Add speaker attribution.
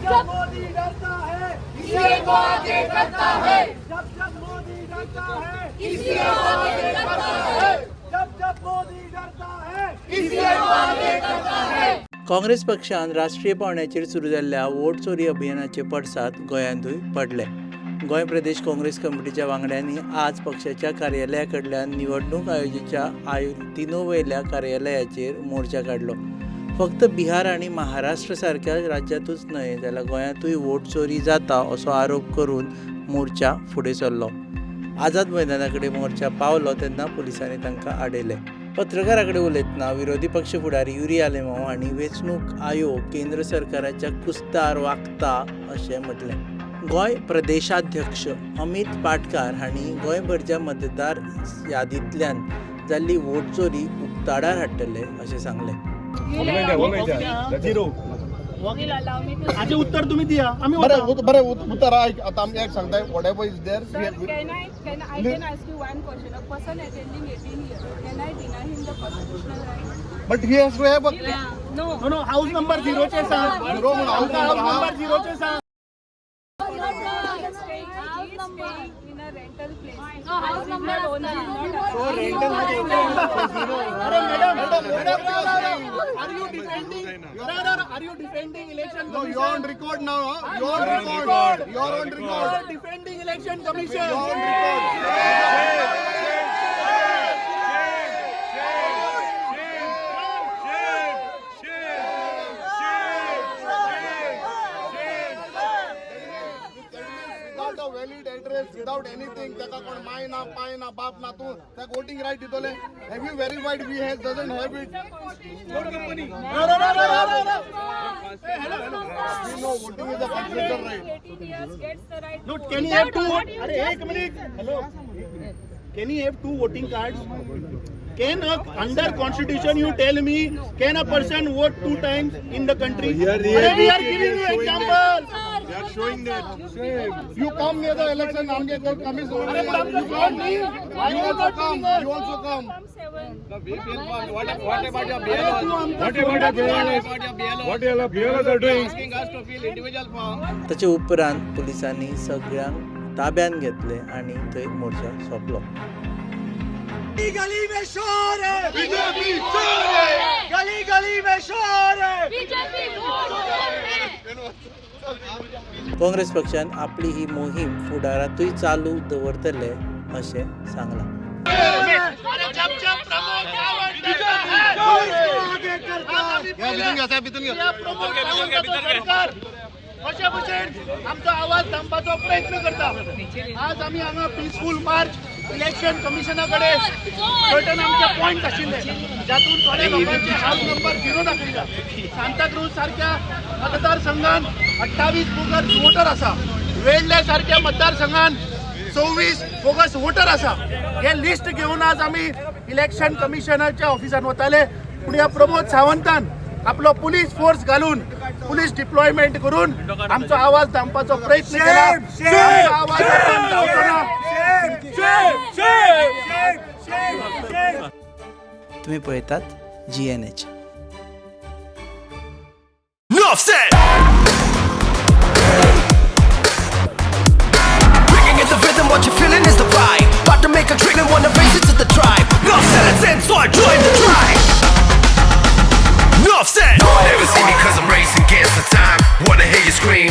Speaker 1: जब मोदी डरता है इसी को आगे करता है, जब मोदी डरता है इसी को आगे करता है, जब मोदी डरता है इसी को आगे करता है.
Speaker 2: काँग्रेस पक्षान राष्ट्रीय पावंड्याचेर सुरू जाल्ल्या वोट चोरी अभियानाचे पडसाद गोंयांतूय पडले. गोंय प्रदेश काँग्रेस कमिटीच्या वांगड्यांनी आज पक्षाच्या कार्यालया कडल्यान निवडणूक आयोगाच्या तिनू वयल्या कार्यालयाचेर मोर्चा काडलो. फक्त बिहार आणि महाराष्ट्र सारख्या राज्यातूच न्हय जाल्यार गोंयांतूय वोट चोरी जाता असो आरोप करून मोर्चा फुडें सरलो. आझाद मैदाना कडेन मोर्चा पावलो तेन्ना पुलिसांनी तांकां आडयले. पत्रकारा कडेन उलयतना विरोधी पक्ष फुडारी युरी आलेमांव हांणी वेंचणूक आयोग केंद्र सरकाराच्या कुस्तार वागता अशें म्हटलें. गोंय प्रदेशाध्यक्ष अमित पाटकार हांणी गोंयभरच्या मतदार यादींतल्यान जाल्ली वोट चोरी उक्ताडार हाडटले अशें सांगलें.
Speaker 3: हाचे उत्तर तुम्ही द्या. आम्ही
Speaker 4: बरं उत्तर आता आम्ही एक सांगताय whatever is there.
Speaker 5: Sir, I can ask you one question. A person attending 18 years, can I deny him the constitutional right?
Speaker 4: But he has to have a
Speaker 5: No.
Speaker 3: House number 0 चे सांग. हाऊस नंबर 0 चे सांग.
Speaker 5: In a rental place.
Speaker 1: house number
Speaker 3: अरे madam are you defending election
Speaker 4: No, you're on record now. Huh? You're on record.
Speaker 3: You are defending election commission.
Speaker 4: You're on record. Without a valid address, without anything, त्याका कोण माय ना पाय ना बाप ना तू त्या voting right दितले. Have you verified we doesn't have it?
Speaker 3: No.
Speaker 4: You know voting is a constitutional right.
Speaker 5: 18 years gets the right
Speaker 3: No,
Speaker 5: to
Speaker 3: can he
Speaker 5: vote.
Speaker 3: have two? अरे एक minute. Hello. Can he have two voting cards? Can under constitution you tell me can a person vote 2 times in the country?
Speaker 4: We are
Speaker 3: we are giving you example.
Speaker 4: They are showing that. You come near the election, I'm going to come.
Speaker 3: You call me. Why
Speaker 4: You
Speaker 3: you
Speaker 4: also
Speaker 3: not
Speaker 4: come.
Speaker 3: doing
Speaker 4: You also come.
Speaker 5: From 7.
Speaker 6: What about your
Speaker 3: अरे
Speaker 6: BLOs?
Speaker 3: तू आमचा
Speaker 6: What about your
Speaker 3: BLOs?
Speaker 6: BLOs?
Speaker 7: What the BLOs are doing?
Speaker 6: Asking us to fill individual form.
Speaker 2: ताचे उपरांत पुलिसांनी सगळ्यांक ताब्यान घेतले आणि थंय मोर्चा सोंपलो.
Speaker 1: गली में शोर है बीजेपी चोर है, गली गली में शोर है बीजेपी
Speaker 2: काँग्रेस पक्षान आपली ही मोहीम फुडारातूय चालू दवरतले अशें सांगलां.
Speaker 3: अशा भशेन आमचो आवाज दामपाचो प्रयत्न करता. आज आमी हांगा पीसफूल मार्च इलेक्शन कमिशना कडेन सर्टन आमचे पॉयंट आशिल्ले जातून थोड्या लोकांचे हाऊस नंबर 0 दाखयला. सांताक्रूज सारख्या मतदारसंघान 28 बोगस वोटर आसा. वेल्हे सारख्या मतदारसंघान 24 बोगस वोटर आसा. हे लिस्ट घेऊन आज आमी इलेक्शन कमिशनाच्या ऑफिसान वताले. पूण ह्या प्रमोद सावंतान आपलो पुलीस फोर्स घालून पुलीस डिप्लॉयमेंट करून आमचो आवाज दामपाचो प्रयत्न केला. आमचो आवाज आपण दामतना.
Speaker 2: तुम्ही पळयतात GNH.
Speaker 8: Enough said. Bringing in the rhythm, what you're feeling is the vibe. About to make a dream and wanna raise it to the tribe. Enough said, let's end, so I join the tribe. Enough said. Never see me 'cause I'm racing against the time. Wanna hear you scream.